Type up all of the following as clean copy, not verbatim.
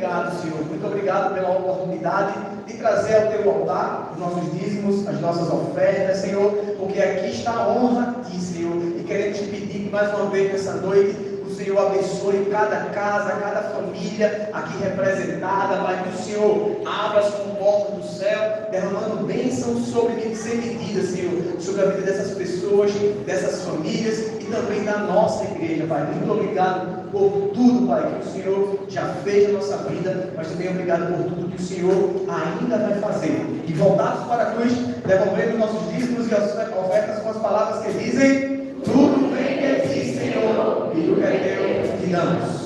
obrigado, Senhor. Muito obrigado pela oportunidade de trazer ao teu altar os nossos dízimos, as nossas ofertas, Senhor, porque aqui está a honra a ti, Senhor. E queremos te pedir que mais uma vez nessa noite o Senhor abençoe cada casa, cada família aqui representada, Pai, que o Senhor abra as comportas do céu, derramando bênçãos sem medida, Senhor, sobre a vida dessas pessoas, dessas famílias e também da nossa igreja, Pai. Muito obrigado por tudo, Pai, que o Senhor já fez na nossa vida, mas também obrigado por tudo que o Senhor ainda vai fazer. E voltados para a cruz, devolvendo nossos dízimos e ofertas com as palavras que dizem: tudo bem que é ti, Senhor, e o que é teu, te damos.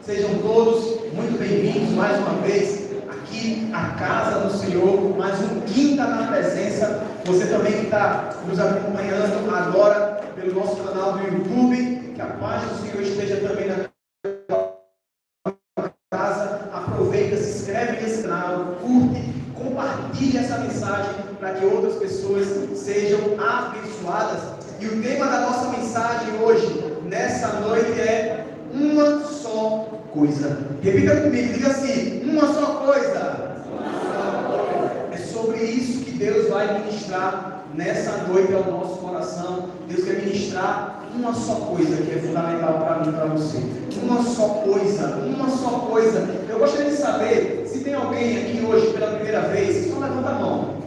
Sejam todos muito bem-vindos mais uma vez aqui à casa do Senhor, mais um Quinta na Presença. Você também que está nos acompanhando agora pelo nosso canal do YouTube, que a paz do Senhor esteja também na casa. Aproveita, se inscreve nesse canal, curte, compartilhe essa mensagem para que outras pessoas sejam abençoadas. E o tema da nossa mensagem hoje, nessa noite, é uma só coisa. Repita comigo, diga assim: uma só coisa. É sobre isso que Deus vai ministrar nessa noite ao nosso coração. Deus quer ministrar uma só coisa que é fundamental para mim e para você. Uma só coisa, uma só coisa. Eu gostaria de saber se tem alguém aqui hoje pela primeira vez. Só levanta a mão.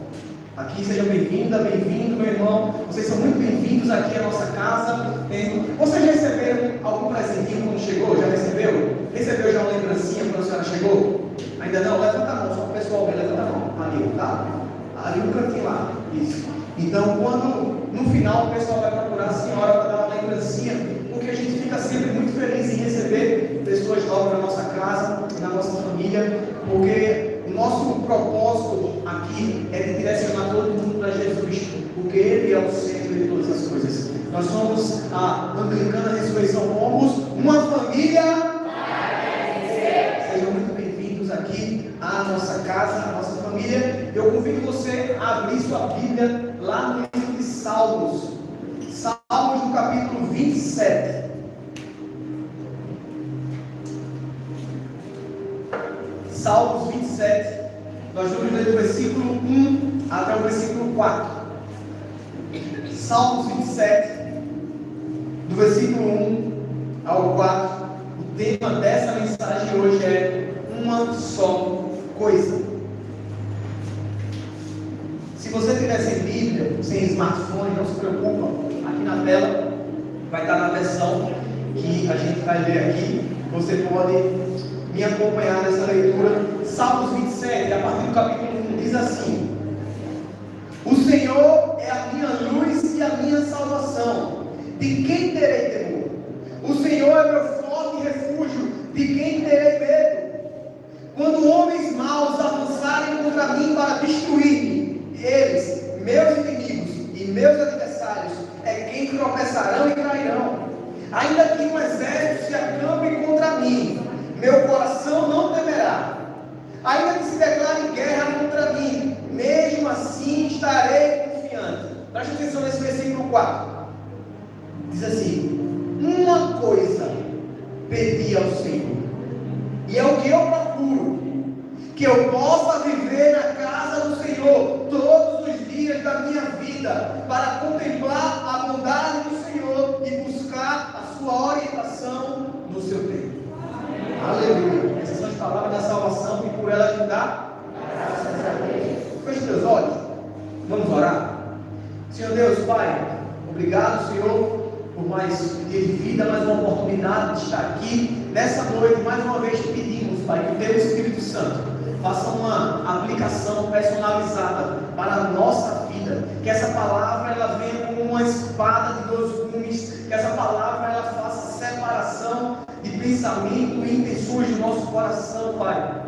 Aqui, seja bem-vinda, bem-vindo, meu irmão. Vocês são muito bem-vindos aqui à nossa casa. Vocês já receberam algum presentinho quando chegou? Já recebeu? Recebeu já uma lembrancinha quando a senhora chegou? Ainda não? Levanta a mão, só para o pessoal ver, levanta a mão. Ali, tá? Ali no cantinho lá. Isso. Então, quando no final o pessoal vai procurar a senhora para dar uma lembrancinha, porque a gente fica sempre muito feliz em receber pessoas novas na nossa casa, na nossa família, porque o nosso propósito aqui é de direcionar todo mundo para Jesus Cristo, porque Ele é o centro de todas as coisas. Nós somos a Anglicana Ressurreição Combos, uma família. Sejam muito bem-vindos aqui à nossa casa, à nossa família. Eu convido você a abrir sua Bíblia lá no livro de Salmos. Salmos no capítulo 27. Salmos 27, nós vamos ler do versículo 1 até o versículo 4. Salmos 27, do versículo 1 ao 4. O tema dessa mensagem hoje é uma só coisa. Se você tiver sem Bíblia, sem smartphone, não se preocupa. Aqui na tela vai estar na versão que a gente vai ler aqui. Você pode me acompanhar nessa leitura. Salmos 27, a partir do capítulo 1, diz assim: o Senhor é a minha luz e a minha salvação, de quem terei temor? O Senhor é meu forte refúgio, de quem terei medo? Quando homens maus avançarem contra mim para destruir-me, eles, meus inimigos e meus adversários, é quem tropeçarão e cairão. Ainda que um exército se acampe contra mim, meu coração não temerá. Ainda que se declare guerra contra mim, mesmo assim estarei confiante. Preste atenção nesse versículo 4. Diz assim: uma coisa pedi ao Senhor, e é o que eu procuro, que eu possa viver na casa do Senhor todos os dias da minha vida, para contemplar a bondade do Senhor e buscar a sua orientação no seu tempo. Aleluia. Essas são as palavras da salvação e por elas me dá graças a Deus. Feche teus olhos. Vamos orar. Senhor Deus, Pai, obrigado, Senhor, por mais um dia de vida, mais uma oportunidade de estar aqui nessa noite. Mais uma vez te pedimos, Pai, que o teu Espírito Santo faça uma aplicação personalizada para a nossa vida. Que essa palavra ela venha como uma espada de dois gumes. Que essa palavra ela faça separação de pensamento e intenções do nosso coração, Pai.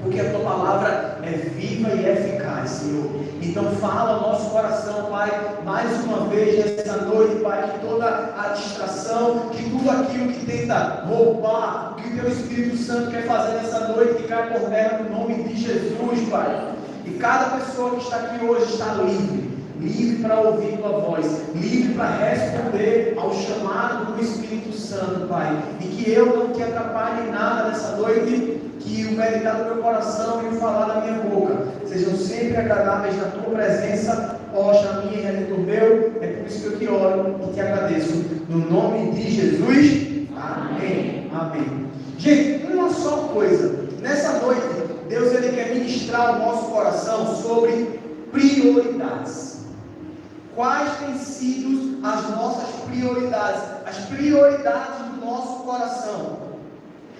Porque a Tua palavra é viva e eficaz, Senhor. Então fala ao nosso coração, Pai, mais uma vez nessa noite, Pai, que toda a distração, que tudo aquilo que tenta roubar, o que o Teu Espírito Santo quer fazer nessa noite, que cai por terra no nome de Jesus, Pai. E cada pessoa que está aqui hoje está livre. Livre para ouvir Tua voz, livre para responder ao chamado do Espírito Santo, Pai. E que eu não te atrapalhe em nada nessa noite, que o meditar do meu coração e o falar da minha boca sejam sempre agradáveis na Tua presença, ó minha e Redentor meu. É por isso que eu te oro e te agradeço. No nome de Jesus, amém. Amém. Gente, uma só coisa. Nessa noite, Deus ele quer ministrar ao nosso coração sobre prioridades. Quais têm sido as nossas prioridades? As prioridades do nosso coração.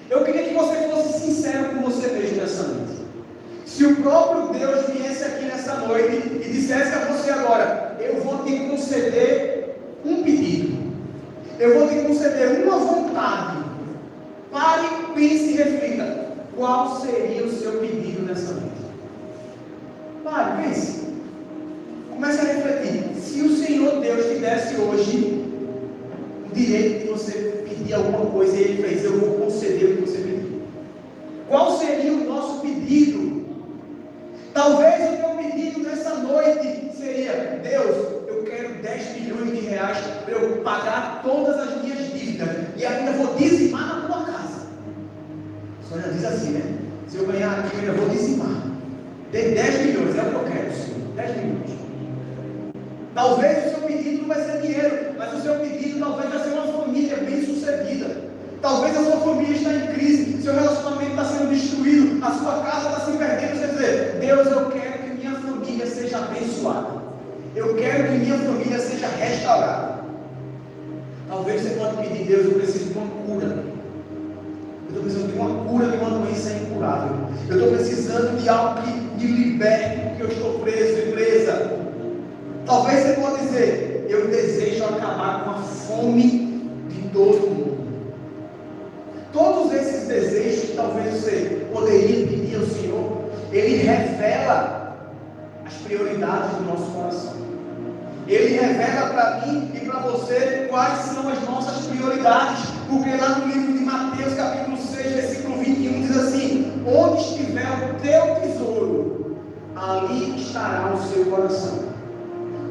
Eu queria que você fosse sincero com você mesmo nessa noite. Se o próprio Deus viesse aqui nessa noite e dissesse a você agora: eu vou te conceder um pedido, eu vou te conceder uma vontade, pare, pense e reflita, qual seria o seu pedido nessa noite? Pare, pense. Comece a refletir. Se o Senhor Deus te desse hoje o direito de você pedir alguma coisa e Ele fez, eu vou conceder o que você pediu. Qual seria o nosso pedido? Talvez o teu pedido nessa noite seria: Deus, eu quero 10 milhões de reais para eu pagar todas as minhas dívidas e ainda vou dizimar na tua casa. A Sônia diz assim, né? Se eu ganhar aqui, eu ainda vou dizimar. Tem 10 milhões, é o que eu quero, Senhor. 10 milhões. Talvez o seu pedido não vai ser dinheiro, mas o seu pedido talvez vai ser uma família bem sucedida. Talvez a sua família está em crise, seu relacionamento está sendo destruído, a sua casa está se perdendo. Você dizer: Deus, eu quero que minha família seja abençoada. Eu quero que minha família seja restaurada. Talvez você pode pedir: Deus, eu preciso de uma cura. Eu estou precisando de uma cura de uma doença incurável. Eu estou precisando de algo que me liberte, porque eu estou preso e presa. Talvez você pode dizer: eu desejo acabar com a fome de todo mundo. Todos esses desejos que talvez você poderia pedir ao Senhor, Ele revela as prioridades do nosso coração. Ele revela para mim e para você quais são as nossas prioridades. Porque lá no livro de Mateus, capítulo 6, versículo 21, diz assim: onde estiver o teu tesouro, ali estará o seu coração.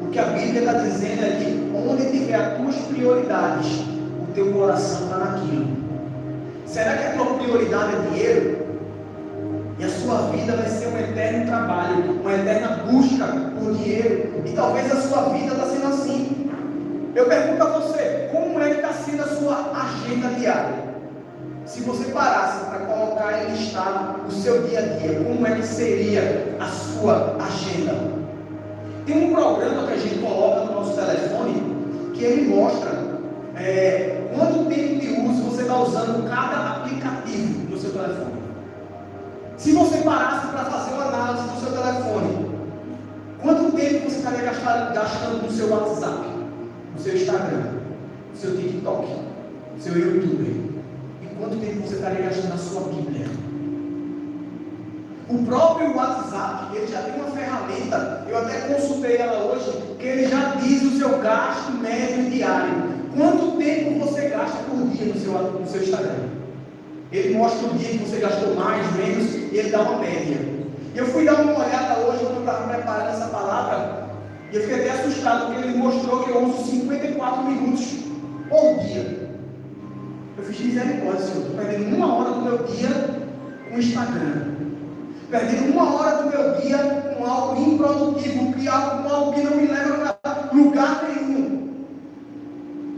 O que a Bíblia está dizendo é que onde tiver as tuas prioridades, o teu coração está naquilo. Será que a tua prioridade é dinheiro? E a sua vida vai ser um eterno trabalho, uma eterna busca por dinheiro. E talvez a sua vida está sendo assim. Eu pergunto a você: como é que está sendo a sua agenda diária? Se você parasse para colocar e listar o seu dia a dia, como é que seria a sua agenda? Tem um programa que a gente coloca no nosso telefone que ele mostra quanto tempo de uso você está usando cada aplicativo no seu telefone. Se você parasse para fazer uma análise do seu telefone, quanto tempo você estaria gastando no seu WhatsApp, no seu Instagram, no seu TikTok, no seu YouTube? E quanto tempo você estaria gastando na sua Bíblia? O próprio WhatsApp, ele já tem uma ferramenta, eu até consultei ela hoje, que ele já diz o seu gasto médio diário. Quanto tempo você gasta por dia no seu Instagram? Ele mostra o dia que você gastou mais, menos, e ele dá uma média. Eu fui dar uma olhada hoje, quando eu estava preparando essa palavra, e eu fiquei até assustado, porque ele mostrou que eu uso 54 minutos por dia. Eu fiz misericórdia, Senhor, estou perdendo 1 hora do meu dia com o Instagram. Perdendo 1 hora do meu dia com algo improdutivo, com algo que não me leva para lugar nenhum.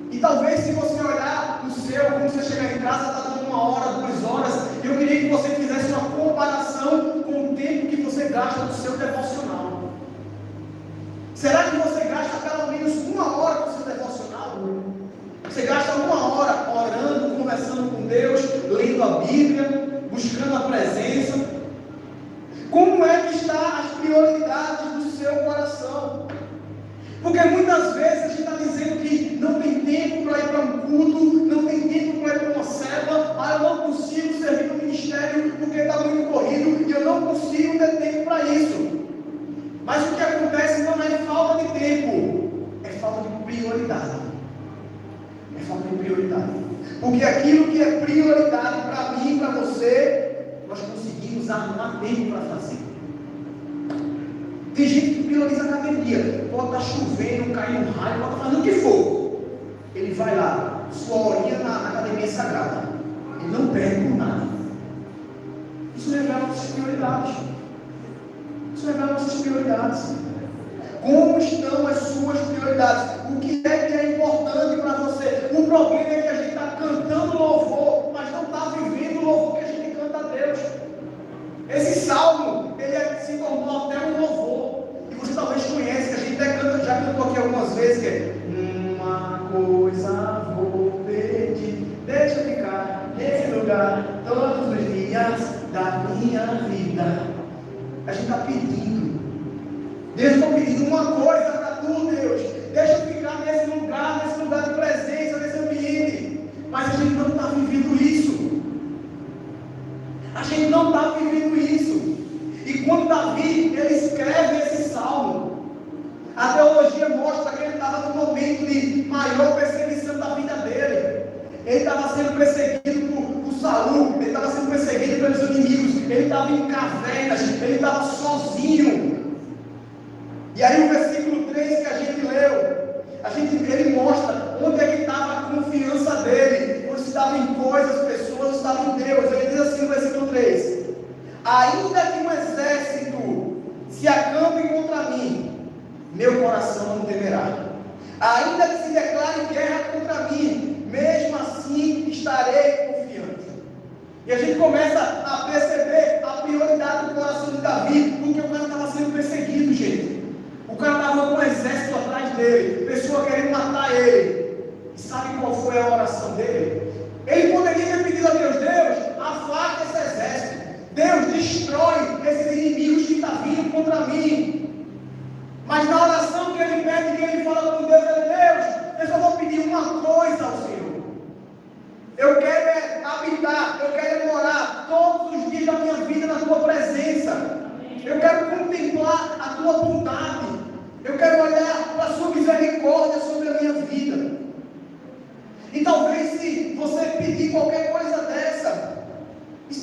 E talvez, se você olhar o seu, quando você chegar em casa, está dando 1 hora, 2 horas. Eu queria que você fizesse uma comparação com o tempo que você gasta no seu devocional. Será que você gasta pelo menos 1 hora com o seu devocional? Você gasta 1 hora orando, conversando com Deus, lendo a Bíblia, buscando a presença. muitas vezes a gente está dizendo que não tem tempo para ir para um culto, não tem tempo para ir para uma célula, eu não consigo servir no ministério porque está muito corrido e eu não consigo ter tempo para isso. Mas o que acontece não é falta de tempo, é falta de prioridade. É falta de prioridade. Porque aquilo que é prioridade para mim e para você, nós conseguimos arrumar tempo para fazer. Tem gente que prioriza a academia. Pode estar chovendo, caindo raio, pode estar fazendo o que for. Ele vai lá, sua horinha na academia sagrada. Ele não perde por nada. Isso revela nossas prioridades. Isso revela nossas prioridades. Como estão as suas prioridades? O que é importante para você? O problema é que a gente está cantando louvor, mas não está vivendo o louvor que a gente canta a Deus. Esse salmo, ele se tornou até um louvor. E você talvez conhece, que a gente até já cantou aqui algumas vezes, que é uma coisa vou pedir, deixa eu ficar nesse lugar todos os dias da minha vida. A gente está pedindo. Deus está pedindo uma coisa para tu, Deus. Deixa eu ficar nesse lugar de presença, nesse ambiente. Mas a gente não está vivendo isso. A gente não está vivendo isso. E quando Davi, ele escreve esse salmo, a teologia mostra que ele estava num momento de maior perseguição da vida dele. Ele estava sendo perseguido por Saul, ele estava sendo perseguido pelos inimigos, ele estava em cavernas, ele estava sozinho. E aí o versículo 3 que a gente leu, ele mostra onde é que estava a confiança dele, ou se estava em coisas, pessoas, ou se estava em Deus. Ele diz assim no versículo 3: ainda que um exército se acampe contra mim, meu coração não temerá. Ainda que se declare guerra contra mim, mesmo assim estarei confiante. E a gente começa a perceber a prioridade do coração de Davi, porque o cara estava sendo perseguido, gente. O cara estava com um exército atrás dele, pessoa querendo matar ele. E sabe qual foi a oração dele? Ele poderia ter pedido a Deus: Deus, afaste esse exército. Deus, destrói esses inimigos que estão vindo contra mim. Mas na oração que ele pede, que ele fala com Deus, Deus, eu só vou pedir uma coisa ao Senhor. Eu quero habitar, eu quero morar todos os dias da minha vida na tua presença. Eu quero contemplar a tua bondade. Eu quero olhar para a sua misericórdia sobre a minha vida. E talvez se você pedir qualquer coisa dessa,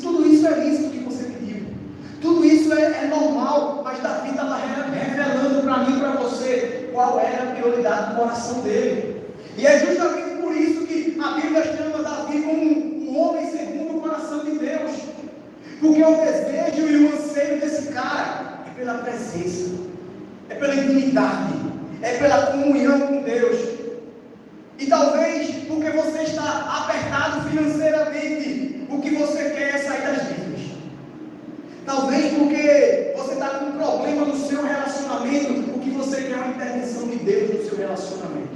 tudo isso é lícito que você pediu. Tudo isso é normal, mas Davi estava revelando para mim e para você qual era a prioridade do coração dele. E é justamente por isso que a Bíblia chama Davi como um homem segundo o coração de Deus. Porque o desejo e o anseio desse cara é pela presença, é pela intimidade, é pela comunhão com Deus. E talvez porque você está apertado financeiramente, o que você quer é sair das dívidas. Talvez porque você está com um problema no seu relacionamento, o que você quer é uma intervenção de Deus no seu relacionamento.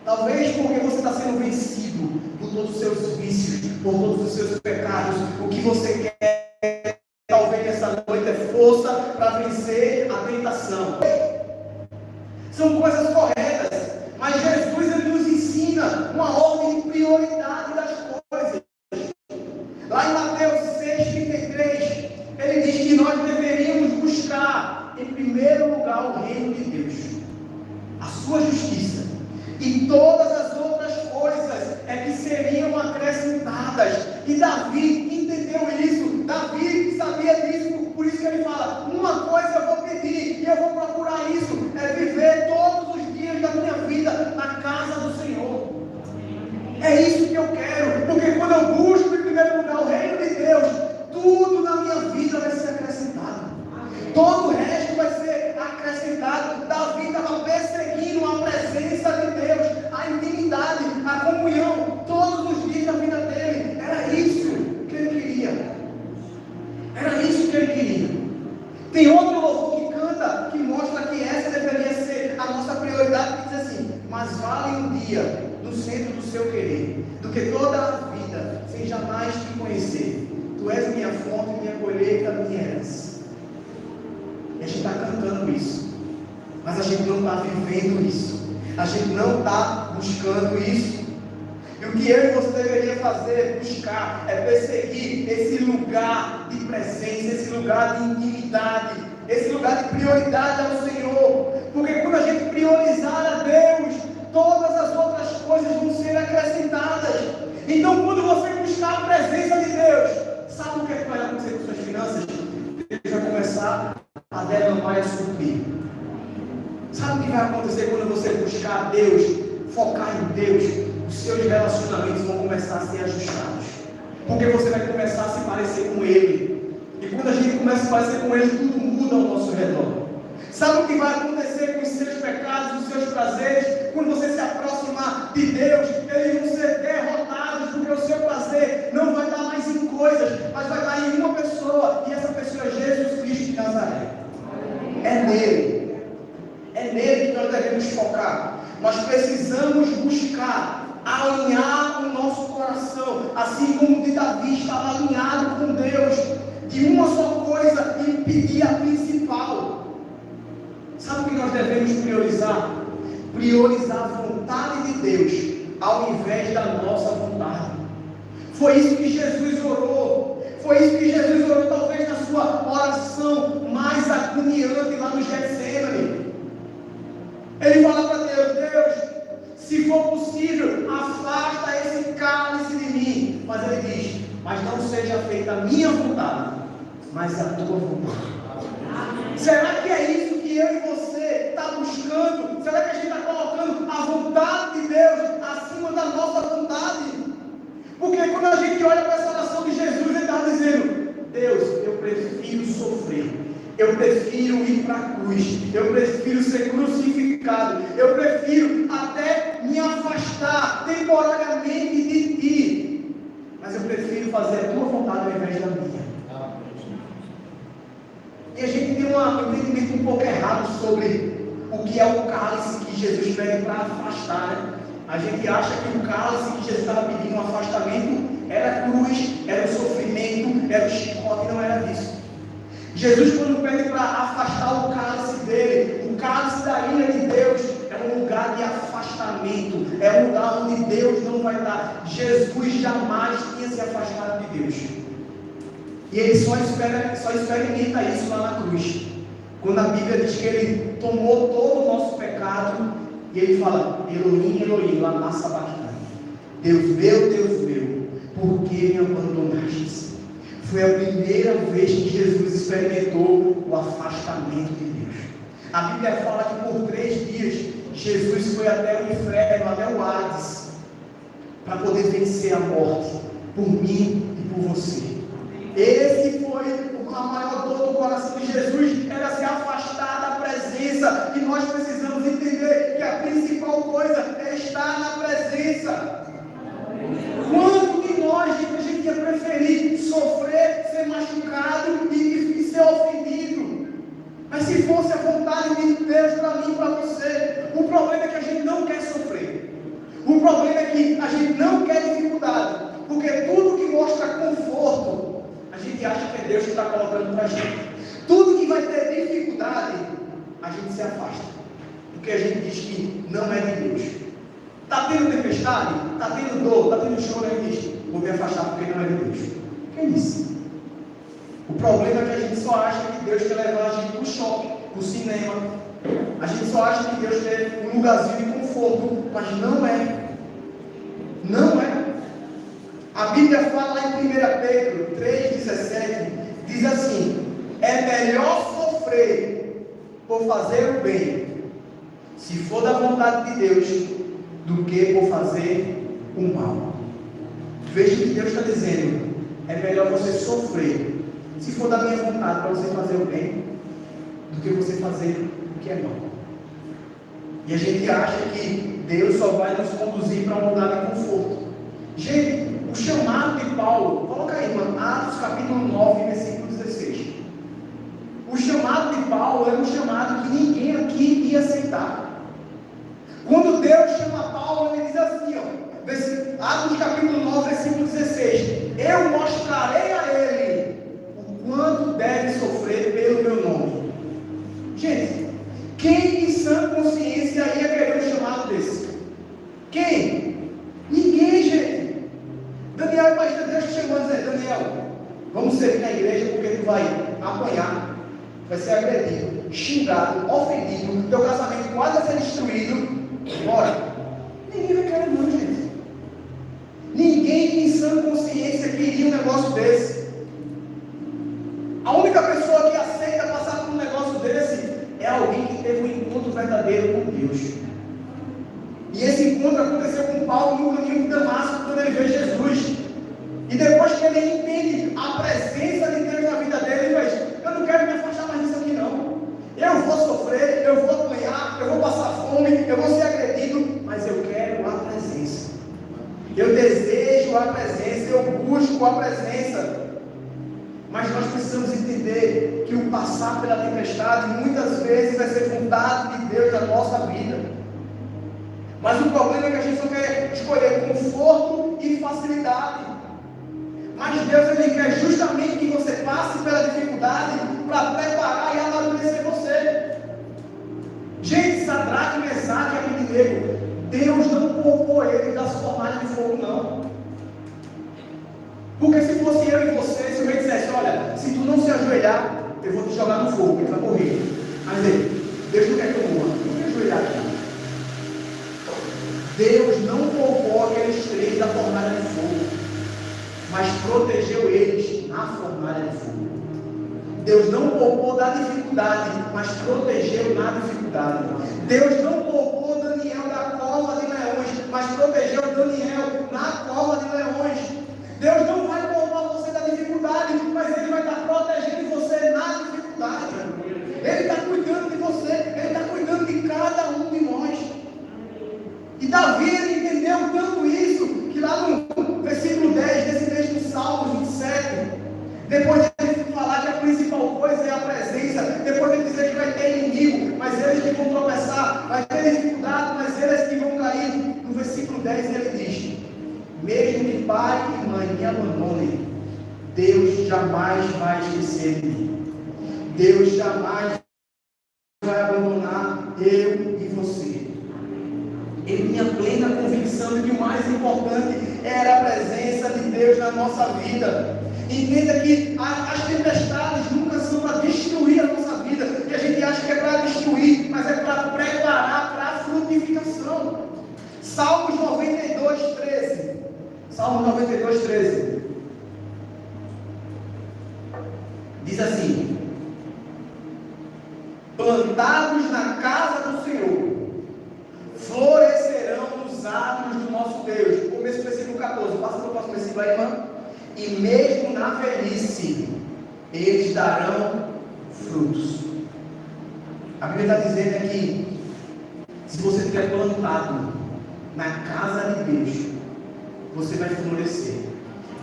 Talvez porque você está sendo vencido por todos os seus vícios, por todos os seus pecados, o que você quer, talvez essa noite, é força para vencer a tentação. São coisas corretas, mas Jesus ele nos ensina uma ordem de prioridade das coisas. Lá em Mateus 6,33, ele diz que nós deveríamos buscar em primeiro lugar o reino de Deus, a sua justiça, e todas as outras coisas é que seriam acrescentadas. E Davi entendeu isso, Davi sabia disso, por isso que ele fala: uma coisa eu vou pedir, e eu vou procurar isso, é viver todos os dias da minha vida na casa do Senhor. É isso que eu quero, porque quando eu busco em primeiro lugar o reino de Deus, tudo na minha vida vai ser acrescentado. Todo o resto vai ser acrescentado. Davi estava perseguindo a presença de Deus, a intimidade, a comunhão, todos os dias da vida dele. Era isso que ele queria. Era isso que ele queria. Tem outro louvor que canta, que mostra que essa deveria ser a nossa prioridade, que diz assim: mas vale um dia no centro do seu querer, do que toda a vida, sem jamais te conhecer. Tu és minha fonte, minha colheita, minha herança. E a gente está cantando isso. mas a gente não está vivendo isso, a gente não está buscando isso. E o que eu e você deveria fazer, buscar, é perseguir esse lugar de presença, esse lugar de intimidade, esse lugar de prioridade ao Senhor. Porque quando a gente priorizar a Deus, todas as outras coisas vão ser acrescentadas. Então, quando você buscar a presença de Deus, sabe o que vai acontecer com suas finanças? Deus vai começar a derramar e a suprir. Sabe o que vai acontecer quando você buscar a Deus, focar em Deus? Os seus relacionamentos vão começar a ser ajustados, porque você vai começar a se parecer com Ele, e quando a gente começa a se parecer com Ele, tudo muda ao nosso redor. Sabe o que vai acontecer com os seus pecados, os seus prazeres? Quando você se aproximar de Deus, eles vão ser derrotados, porque o seu prazer não vai dar mais em coisas, mas vai dar em uma pessoa, e essa pessoa é Jesus Cristo de Nazaré. É nele que nós devemos focar. Nós precisamos buscar alinhar o nosso coração, assim como de Davi estava alinhado com Deus, de uma só coisa, e pedir a principal. Sabe o que nós devemos priorizar? Priorizar a vontade de Deus, ao invés da nossa vontade. Foi isso que Jesus orou, foi isso que Jesus orou, talvez na sua oração mais agoniante lá no Getsemane. Ele fala para Deus: Deus, se for possível, afasta esse cálice de mim. Mas ele diz: mas não seja feita a minha vontade, mas a tua vontade. Será que é isso que eu e você está buscando? Será que a gente está colocando a vontade de Deus acima da nossa vontade? Porque quando a gente olha para essa oração de Jesus, ele está dizendo: Deus, eu prefiro sofrer, eu prefiro ir para a cruz, eu prefiro ser crucificado, eu prefiro até me afastar temporariamente de ti, mas eu prefiro fazer a tua vontade ao invés da minha. E a gente tem um entendimento um pouco errado sobre o que é o cálice que Jesus pede para afastar, né? A gente acha que o cálice que Jesus estava pedindo um afastamento era a cruz, era o sofrimento, era o chicote, não era disso. Jesus, quando pede para afastar o cálice dele, o cálice da ira de Deus, é um lugar de afastamento, é um lugar onde Deus não vai dar. Jesus jamais tinha se afastado de Deus, e ele só experimenta isso lá na cruz, quando a Bíblia diz que ele tomou todo o nosso pecado, e ele fala: Elohim, Elohim, lama sabachthani, Deus meu, por que me abandonaste? Foi a primeira vez que Jesus experimentou o afastamento de Deus. A Bíblia fala que por 3 dias Jesus foi até o inferno, até o Hades, para poder vencer a morte, por mim e por você. Esse foi a maior dor do coração de Jesus, era se afastar da presença, e nós precisamos entender que a principal coisa é estar na presença. Quanto de nós, a gente ia preferir sofrer, ser machucado e ser ofendido? Mas se fosse a vontade de Deus para mim e para você, o problema é que a gente não quer sofrer. O problema é que a gente não quer dificuldade, porque tudo que mostra conforto, a gente acha que é Deus que está colocando para a gente. Tudo que vai ter dificuldade, a gente se afasta, porque a gente diz que não é de Deus. Está tendo tempestade? Está tendo dor? Está tendo choro? Ele diz: vou me afastar porque não é de Deus. Que é isso? O problema é que a gente só acha que Deus quer levar a gente para o shopping, para o cinema. A gente só acha que Deus quer um lugarzinho de conforto, mas não é. Não é. A Bíblia fala lá em 1 Pedro 3,17, diz assim: é melhor sofrer por fazer o bem, se for da vontade de Deus, do que por fazer o mal. Veja que Deus está dizendo: é melhor você sofrer, se for da minha vontade, para você fazer o bem, do que você fazer o que é mal. E a gente acha que Deus só vai nos conduzir para um lugar de conforto. Gente, o chamado de Paulo, coloca aí, mano, Atos capítulo 9, versículo 16. O chamado de Paulo era um chamado que ninguém aqui ia aceitar. Quando Deus chama Paulo, ele diz assim, ó, Atos capítulo 9, versículo 16: eu mostrarei a ele o quanto deve sofrer pelo meu nome. Gente, quem Quem? Ninguém, gente. Daniel, imagina Deus te chamando e dizendo: Daniel, vamos servir na igreja porque tu vai apanhar, vai ser agredido, xingado, ofendido, teu casamento quase vai ser destruído. Bora. Ninguém vai querer não, gente. Ninguém em sã consciência queria um negócio desse. A única pessoa que aceita passar por um negócio desse é alguém que teve um encontro verdadeiro com Deus. E esse encontro aconteceu com Paulo no caminho de Damasco, quando ele vê Jesus. E depois que ele entende a presença de Deus na vida dele, ele diz: eu não quero me afastar mais disso aqui não. Eu vou sofrer, eu vou apanhar, eu vou passar fome, eu vou ser agredido, mas eu quero a presença. Eu desejo a presença, eu busco a presença. Mas nós precisamos entender que o passar pela tempestade muitas vezes vai ser vontade de Deus na nossa vida. Mas o problema é que a gente só quer escolher conforto e facilidade. Mas Deus, Ele quer justamente que você passe pela dificuldade para preparar e amadurecer você. Gente, Sadraque, Mesaque e Abednego, Deus não poupou eles das fornalhas de fogo, não. Porque se fosse eu e você, se o rei dissesse: olha, se tu não se ajoelhar, eu vou te jogar no fogo, ele vai morrer. Mas Deus não quer que eu morra, eu vou me ajoelhar aqui. Deus não poupou aqueles três da fornalha de fogo, mas protegeu eles na fornalha de fogo. Deus não poupou da dificuldade, mas protegeu na dificuldade. Deus não poupou Daniel da cova de leões, mas protegeu Daniel na cova de leões. Deus não vai poupar você da dificuldade, mas Ele vai estar protegendo você na dificuldade. Ele está cuidando de você, Ele está cuidando de cada um de nós. E Davi, ele entendeu tanto isso, que lá no versículo 10 desse mesmo Salmo 27, depois de ele falar que a principal coisa é a presença, depois de ele dizer que vai ter inimigo, mas eles que vão tropeçar, vai ter dificuldade, mas eles que vão cair, no versículo 10 ele diz: mesmo que pai e mãe me abandonem, Deus jamais vai esquecer de mim. Deus jamais vai abandonar eu e você. Em minha plena convicção de que o mais importante era a presença de Deus na nossa vida. Entenda que as tempestades nunca são para destruir a nossa vida, que a gente acha que é para destruir, mas é para preparar para a frutificação. Salmos 92, 13. Salmo 92, 13. Diz assim: plantados na casa do Senhor, florescerão nos átrios do nosso Deus. Começo do versículo 14. Passa para o próximo versículo aí, irmão. E mesmo na velhice, eles darão frutos. A Bíblia está dizendo aqui: se você estiver plantado na casa de Deus, você vai florescer,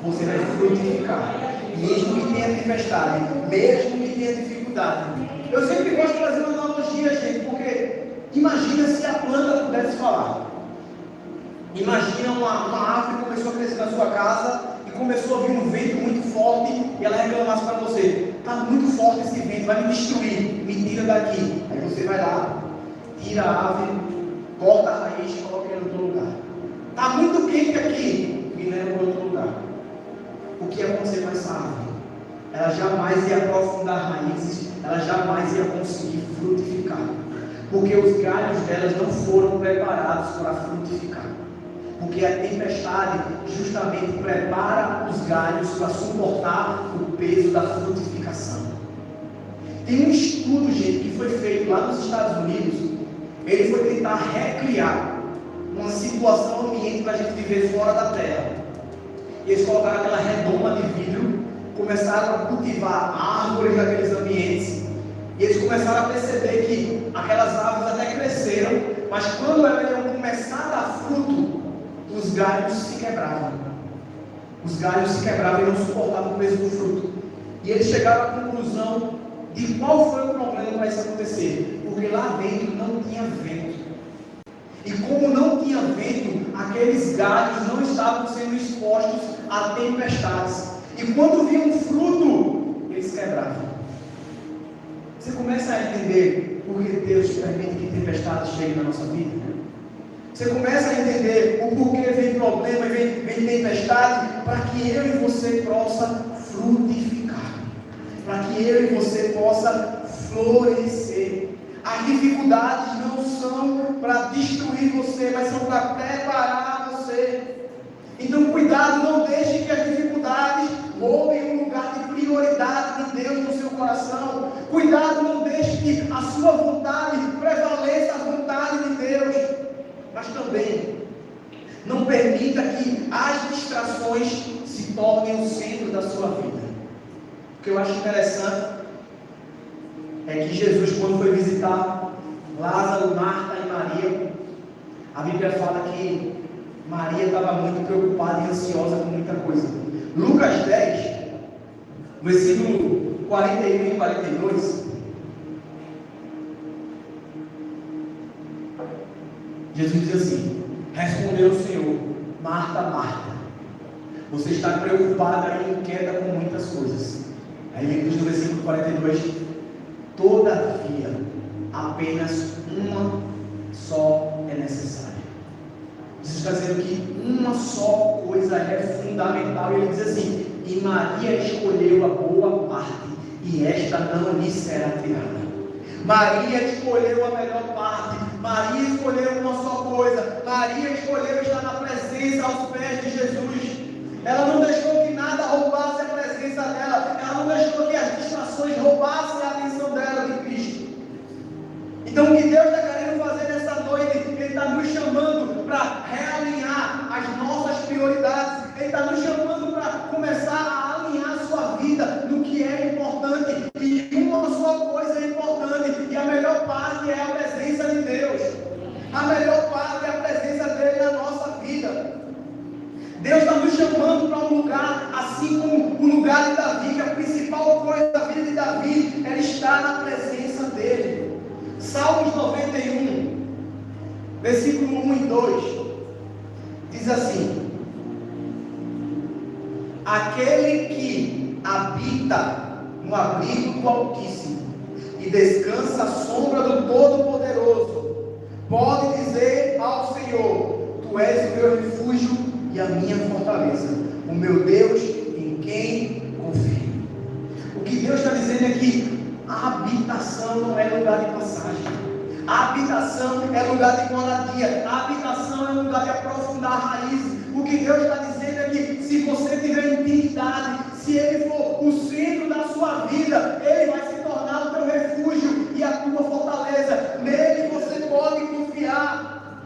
você vai frutificar, mesmo que tenha tempestade, mesmo que tenha dificuldade. Eu sempre gosto de fazer uma analogia, gente, porque imagina se a planta pudesse falar. Imagina uma árvore que começou a crescer na sua casa e começou a vir um vento muito forte e ela reclamasse para você: está muito forte esse vento, vai me destruir, me tira daqui. Aí você vai lá, tira a árvore, corta a raiz e coloca ela em outro lugar. Está muito quente aqui, me leva para outro lugar. O que ia acontecer com essa árvore? Ela jamais ia aprofundar raízes, ela jamais ia conseguir frutificar, porque os galhos delas não foram preparados para frutificar. Porque a tempestade justamente prepara os galhos para suportar o peso da frutificação. Tem um estudo, gente, que foi feito lá nos Estados Unidos. Ele foi tentar recriar uma situação ambiente para a gente viver fora da terra. E eles colocaram aquela redoma de vidro, começaram a cultivar árvores naqueles ambientes. E eles começaram a perceber que aquelas árvores até cresceram, mas quando elas iam começar a dar fruto, os galhos se quebravam. Os galhos se quebravam e não suportavam o peso do fruto. E eles chegaram à conclusão de qual foi o problema para isso acontecer. Porque lá dentro não tinha vento. E como não tinha vento, aqueles galhos não estavam sendo expostos a tempestades. E quando vinha um fruto, eles quebravam. Você começa a entender por que Deus permite que tempestades cheguem na nossa vida? Você começa a entender o porquê vem problema e vem tempestade, para que eu e você possa frutificar, para que eu e você possa florescer. As dificuldades não são para destruir você, mas são para preparar você. Então cuidado, não deixe que as dificuldades roubem um lugar de prioridade de Deus no seu coração. Cuidado, não deixe que a sua vontade prevaleça a vontade de Deus. Mas também não permita que as distrações se tornem o centro da sua vida. O que eu acho interessante é que Jesus, quando foi visitar Lázaro, Marta e Maria, a Bíblia fala que Maria estava muito preocupada e ansiosa com muita coisa. Lucas 10, versículo 41 e 42, Jesus diz assim: respondeu o Senhor: Marta, Marta, você está preocupada e inquieta com muitas coisas. Aí ele diz no versículo 42: todavia, apenas uma só é necessária. Jesus está dizendo que uma só coisa é fundamental. E ele diz assim: e Maria escolheu a boa parte, e esta não lhe será tirada. Maria escolheu a melhor parte. Maria escolheu uma só coisa. Maria escolheu estar na presença, aos pés de Jesus. Ela não deixou que nada roubasse a presença dela. Ela não deixou que as distrações roubassem a atenção dela de Cristo. Então o que Deus está querendo fazer nessa noite, Ele está nos chamando para realinhar as nossas prioridades. Ele está nos chamando para começar a alinhar a sua vida no que é importante. E uma só coisa é importante, e a melhor parte é a presença de Deus. A melhor parte é a presença dele na nossa vida. Deus está nos chamando para um lugar, assim como o lugar de Davi, que a principal coisa da vida de Davi era estar na presença dele. Salmos 91, versículo 1 e 2, diz assim: aquele que habita no abrigo do Altíssimo e descansa à sombra do Todo-Poderoso, pode dizer ao Senhor: tu és o meu refúgio e a minha fortaleza, o meu Deus em quem confio. O que Deus está dizendo é que a habitação não é lugar de passagem. A habitação é lugar de moradia. A habitação é lugar de aprofundar raízes. O que Deus está dizendo é que se você tiver intimidade, se Ele for o centro da sua vida, Ele vai se tornar o teu refúgio e a tua fortaleza. Nele você pode confiar.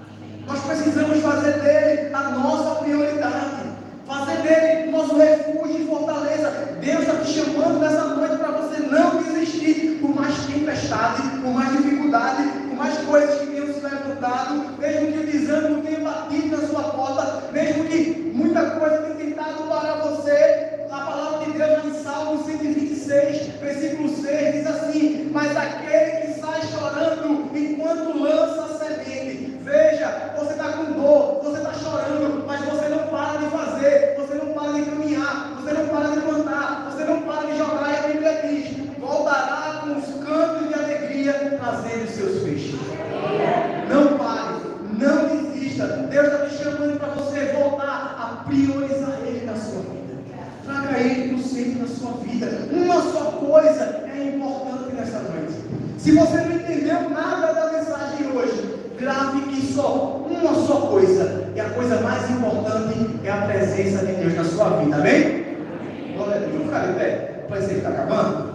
Nós precisamos fazer dele a nossa prioridade, fazer dele o nosso refúgio e fortaleza. Deus está te chamando nessa noite para você não desistir, por mais tempestade, por mais dificuldade, por mais coisas que tenham se levantado, mesmo que o desânimo tenha batido na sua porta, mesmo que muita coisa tenha tentado parar você. A palavra de Deus em Salmo 126, versículo 6 diz assim: mas aquele que sai chorando enquanto lança a semente. Veja, você está com dor, você está chorando, mas você não para de fazer, você não para de caminhar, você não para de plantar, você não para de jogar. E a Bíblia diz: voltará com os cantos de alegria, trazendo seus feixes. Não pare, não desista. Deus está te chamando para você voltar a priorizar Ele na sua vida. Traga Ele no centro da sua vida. Uma só coisa é importante nessa noite. Se você não entendeu nada da mensagem hoje, grave que só uma só coisa, e a coisa mais importante é a presença de Deus na sua vida. Amém? Glória a Deus. Vamos ficar de pé. Parece que está acabando.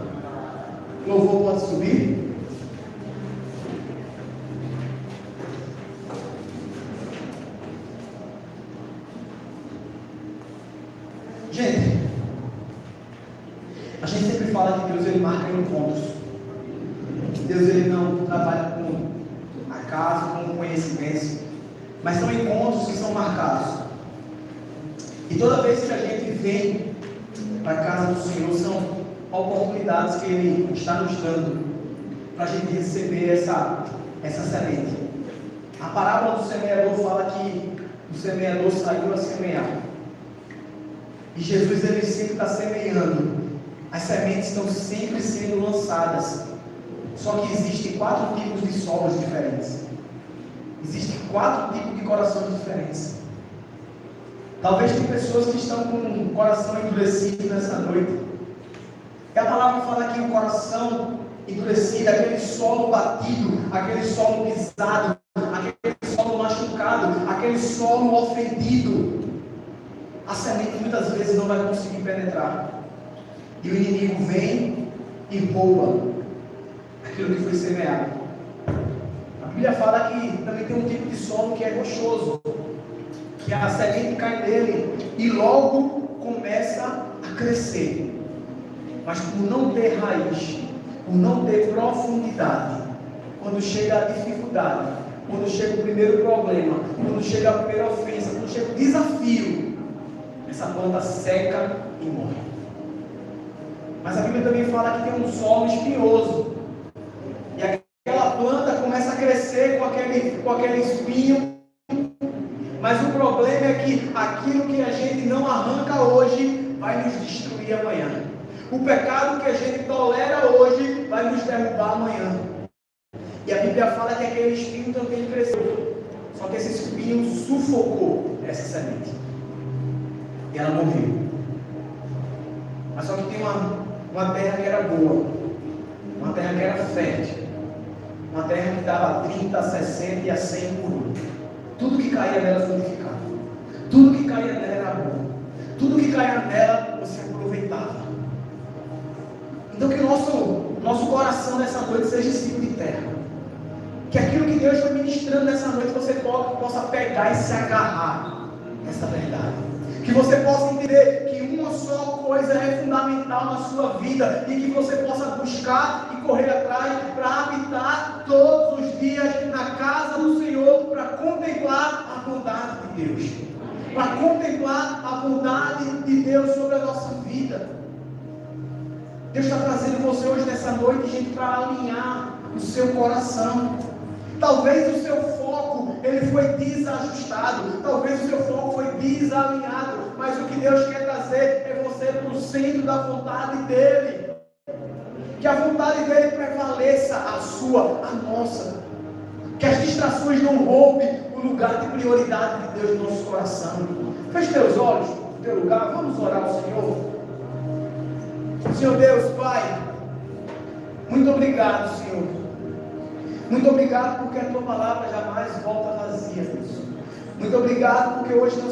O louvor pode subir. Gente, a gente sempre fala que Deus ele marca encontros. Deus ele não trabalha com acaso, com conhecimentos, mas são encontros que são marcados. E toda vez que a gente vem para a casa do Senhor, são oportunidades que Ele está nos dando para a gente receber essa semente. A parábola do semeador fala que o semeador saiu a semear. E Jesus ele sempre está semeando. As sementes estão sempre sendo lançadas. Só que existem 4 tipos de solos diferentes. Existem 4 tipos de coração diferentes. Talvez tem pessoas que estão com o coração endurecido nessa noite. E a palavra fala que o coração endurecido, aquele solo batido, aquele solo pisado, aquele solo machucado, aquele solo ofendido, a semente muitas vezes não vai conseguir penetrar. E o inimigo vem e rouba aquilo que foi semeado. A Bíblia fala que também tem um tipo de solo que é rochoso, que a semente cai nele e logo começa a crescer. Mas por não ter raiz, por não ter profundidade, quando chega a dificuldade, quando chega o primeiro problema, quando chega a primeira ofensa, quando chega o desafio, essa planta seca e morre. Mas a Bíblia também fala que tem um solo espinhoso, e aquela planta começa a crescer com aquele espinho. Mas o problema é que aquilo que a gente não arranca hoje vai nos destruir amanhã. O pecado que a gente tolera hoje vai nos derrubar amanhã. E a Bíblia fala que aquele espinho também cresceu. Só que esse espinho sufocou essa semente. E ela morreu. Mas só que tem uma terra que era boa. Uma terra que era fértil. Uma terra que dava 30, 60 e a 100 por um. Tudo que caía nela frutificava. Tudo que caía nela era bom. Tudo que caía nela você aproveitava. Então que o nosso coração nessa noite seja esse tipo de terra. Que aquilo que Deus foi ministrando nessa noite você possa pegar e se agarrar nessa verdade. Que você possa entender que uma só coisa é fundamental na sua vida e que você possa buscar e correr atrás para habitar todos os dias na casa do Senhor, para contemplar a bondade de Deus, para contemplar a bondade de Deus sobre a nossa vida. Deus está trazendo você hoje nessa noite, gente, para alinhar o seu coração. Talvez o seu foco ele foi desajustado, talvez o seu foco foi desalinhado, mas o que Deus quer trazer é você para o centro da vontade dEle. Que a vontade dEle prevaleça a sua, a nossa. Que as distrações não roubem o lugar de prioridade de Deus no nosso coração. Feche teus olhos no teu lugar, vamos orar ao Senhor. Senhor Deus, Pai, muito obrigado, Senhor. Muito obrigado porque a Tua palavra jamais volta vazia, Deus. Muito obrigado porque hoje nós